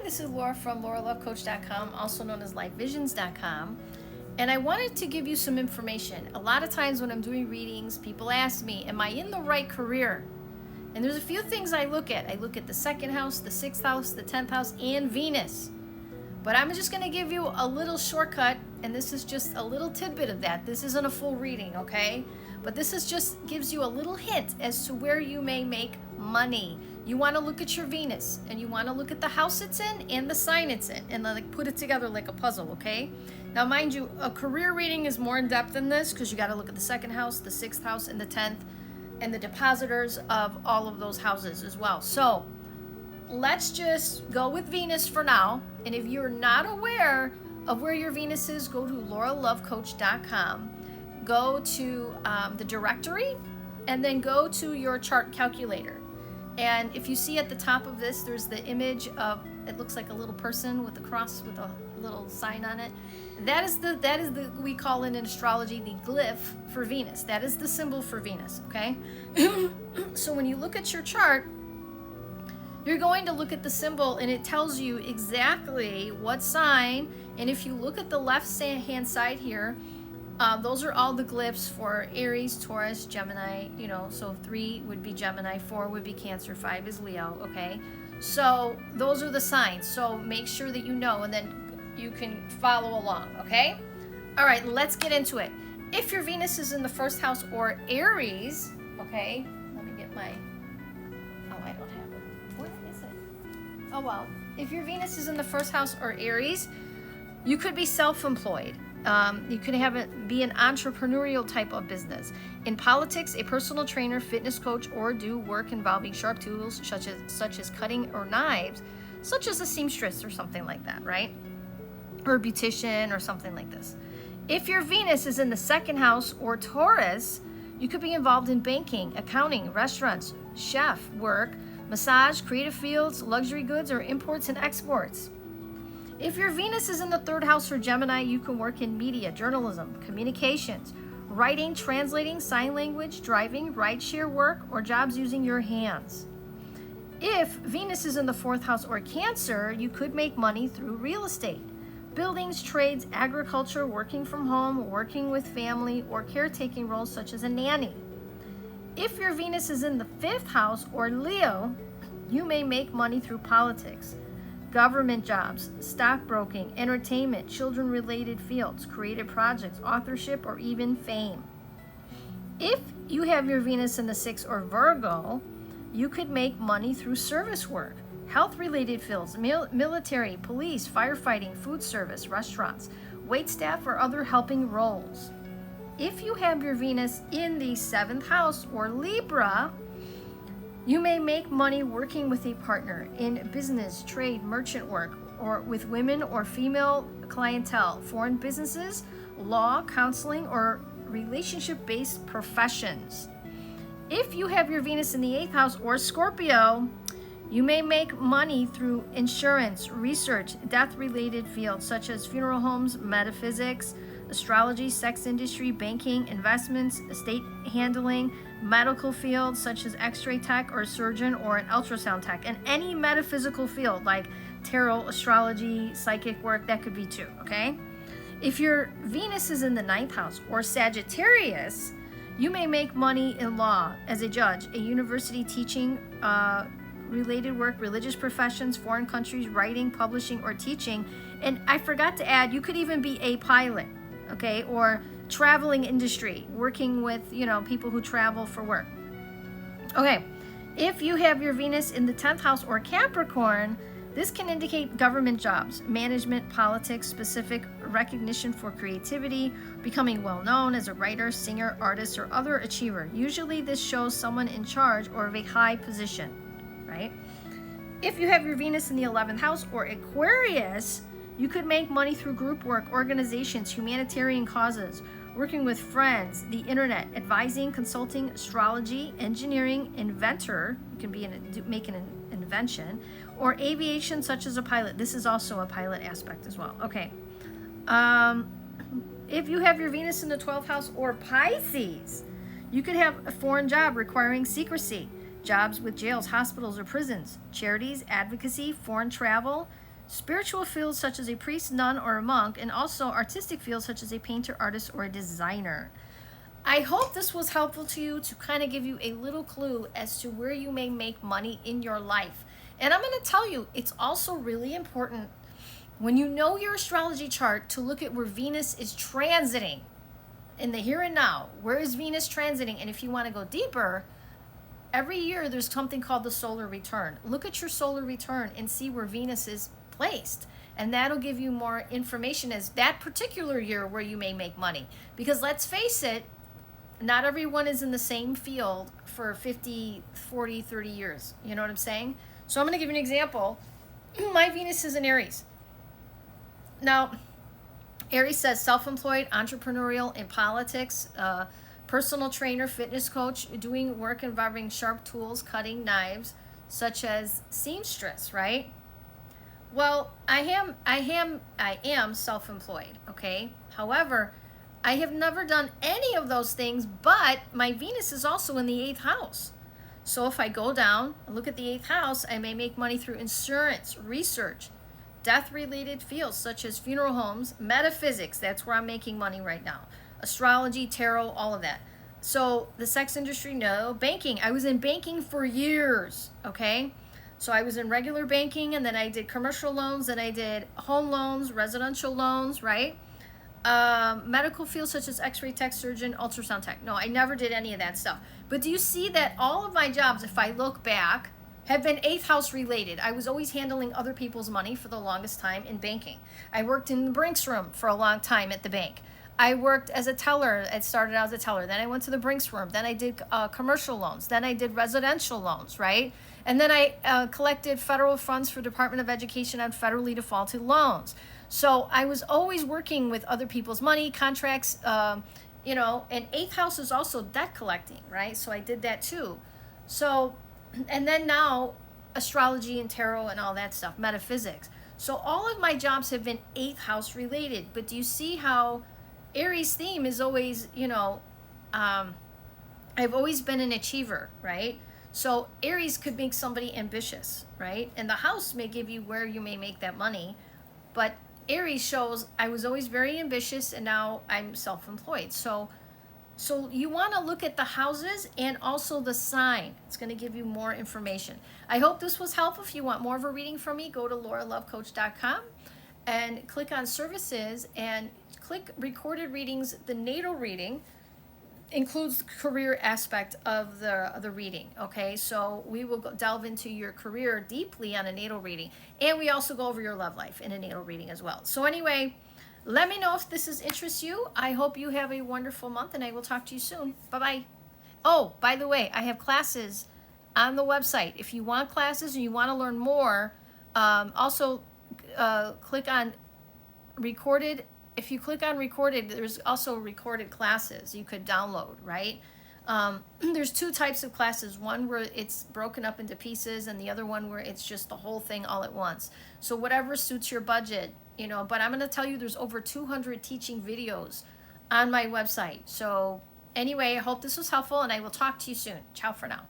this is Laura from LauraLoveCoach.com, also known as LifeVisions.com. And I wanted to give you some information. A lot of times when I'm doing readings, people ask me, am I in the right career? And there's a few things I look at. I look at the second house, the sixth house, the 10th house, and Venus. But I'm just going to give you a little shortcut, and this is just a little tidbit of that. This isn't a full reading, okay? But this is just gives you a little hint as to where you may make money. You want to look at your Venus, and you want to look at the house it's in and the sign it's in, and like put it together like a puzzle, okay? Now, mind you, a career reading is more in depth than this because you got to look at the second house, the sixth house, and the 10th, and the depositors of all of those houses as well. So let's just go with Venus for now. And if you're not aware of where your Venus is, go to LauraLoveCoach.com. Go to the directory, and then go to your chart calculator. And if you see at the top of this, there's the image of, it looks like a little person with a cross with a little sign on it. That is the we call in astrology the glyph for Venus. That is the symbol for Venus, okay? So when you look at your chart, you're going to look at the symbol, and it tells you exactly what sign. And if you look at the left hand side here, those are all the glyphs for Aries, Taurus, Gemini, so 3 would be Gemini, 4 would be Cancer, 5 is Leo, okay? So those are the signs. So make sure that you know, and then you can follow along, okay? All right, let's get into it. If your Venus is in the first house or Aries, okay, let me get my, I don't have it. Where is it? Oh, well, if your Venus is in the first house or Aries, you could be self-employed. You could be an entrepreneurial type of business. In politics, a personal trainer, fitness coach, or do work involving sharp tools such as cutting or knives, such as a seamstress or something like that, right? Or a beautician or something like this. If your Venus is in the second house or Taurus, you could be involved in banking, accounting, restaurants, chef work, massage, creative fields, luxury goods, or imports and exports. If your Venus is in the third house for Gemini, you can work in media, journalism, communications, writing, translating, sign language, driving, rideshare work, or jobs using your hands. If Venus is in the fourth house or Cancer, you could make money through real estate, buildings, trades, agriculture, working from home, working with family, or caretaking roles such as a nanny. If your Venus is in the fifth house or Leo, you may make money through politics, government jobs, stockbroking, entertainment, children-related fields, creative projects, authorship, or even fame. If you have your Venus in the sixth or Virgo, you could make money through service work, health-related fields, military, police, firefighting, food service, restaurants, waitstaff, or other helping roles. If you have your Venus in the seventh house or Libra, you may make money working with a partner in business, trade, merchant work, or with women or female clientele, foreign businesses, law, counseling, or relationship-based professions. If you have your Venus in the eighth house or Scorpio, you may make money through insurance, research, death-related fields such as funeral homes, metaphysics, astrology, sex industry, banking, investments, estate handling, medical fields such as x-ray tech or surgeon or an ultrasound tech, and any metaphysical field like tarot, astrology, psychic work, that could be too, okay? If your Venus is in the ninth house or Sagittarius, you may make money in law as a judge, a university teaching, related work, religious professions, foreign countries, writing, publishing, or teaching. And I forgot to add, you could even be a pilot, okay, or traveling industry, working with, people who travel for work. Okay, if you have your Venus in the 10th house or Capricorn, this can indicate government jobs, management, politics, specific recognition for creativity, becoming well-known as a writer, singer, artist, or other achiever. Usually this shows someone in charge or of a high position, right? If you have your Venus in the 11th house or Aquarius, you could make money through group work, organizations, humanitarian causes, working with friends, the internet, advising, consulting, astrology, engineering, inventor, you can be making an invention, or aviation such as a pilot. This is also a pilot aspect as well. Okay. If you have your Venus in the 12th house or Pisces, you could have a foreign job requiring secrecy, jobs with jails, hospitals, or prisons, charities, advocacy, foreign travel, spiritual fields such as a priest, nun, or a monk, and also artistic fields such as a painter, artist, or a designer. I hope this was helpful to you to kind of give you a little clue as to where you may make money in your life. And I'm going to tell you, it's also really important when you know your astrology chart to look at where Venus is transiting in the here and now. Where is Venus transiting? And if you want to go deeper, every year there's something called the solar return. Look at your solar return and see where Venus is placed. And that'll give you more information as that particular year where you may make money. Because let's face it, not everyone is in the same field for 50, 40, 30 years. You know what I'm saying? So I'm going to give you an example. My Venus is in Aries. Now, Aries says self-employed, entrepreneurial, in politics, personal trainer, fitness coach, doing work involving sharp tools, cutting knives, such as seamstress, right? Well, I am self-employed, okay? However, I have never done any of those things, but my Venus is also in the 8th house. So if I go down and look at the 8th house, I may make money through insurance, research, death-related fields such as funeral homes, metaphysics, that's where I'm making money right now, astrology, tarot, all of that. So the sex industry, no. Banking, I was in banking for years, okay? So I was in regular banking, and then I did commercial loans, and I did home loans, residential loans, right? Medical fields such as x-ray tech, surgeon, ultrasound tech. No, I never did any of that stuff. But do you see that all of my jobs, if I look back, have been 8th house related? I was always handling other people's money for the longest time in banking. I worked in the Brinks room for a long time at the bank. I worked as a teller. I started out as a teller. Then I went to the Brinks room. Then I did commercial loans. Then I did residential loans, right? And then I collected federal funds for Department of Education on federally defaulted loans. So I was always working with other people's money, contracts, you know, and 8th house is also debt collecting, right? So I did that too. So, and then now astrology and tarot and all that stuff, metaphysics. So all of my jobs have been 8th house related. But do you see how Aries theme is always, you know, I've always been an achiever, right? So Aries could make somebody ambitious, right? And the house may give you where you may make that money. But Aries shows I was always very ambitious, and now I'm self-employed. So you want to look at the houses and also the sign. It's going to give you more information. I hope this was helpful. If you want more of a reading from me, go to lauralovecoach.com and click on services and click recorded readings. The natal reading includes the career aspect of the reading, okay? So we will delve into your career deeply on a natal reading, and we also go over your love life in a natal reading as well. So anyway, let me know if this interests you. I hope you have a wonderful month, and I will talk to you soon. Bye-bye. Oh, by the way, I have classes on the website. If you want classes and you want to learn more, also click on recorded. If you click on recorded, there's also recorded classes you could download, right? There's 2 types of classes. One where it's broken up into pieces, and the other one where it's just the whole thing all at once. So whatever suits your budget, you know, but I'm going to tell you there's over 200 teaching videos on my website. So anyway, I hope this was helpful, and I will talk to you soon. Ciao for now.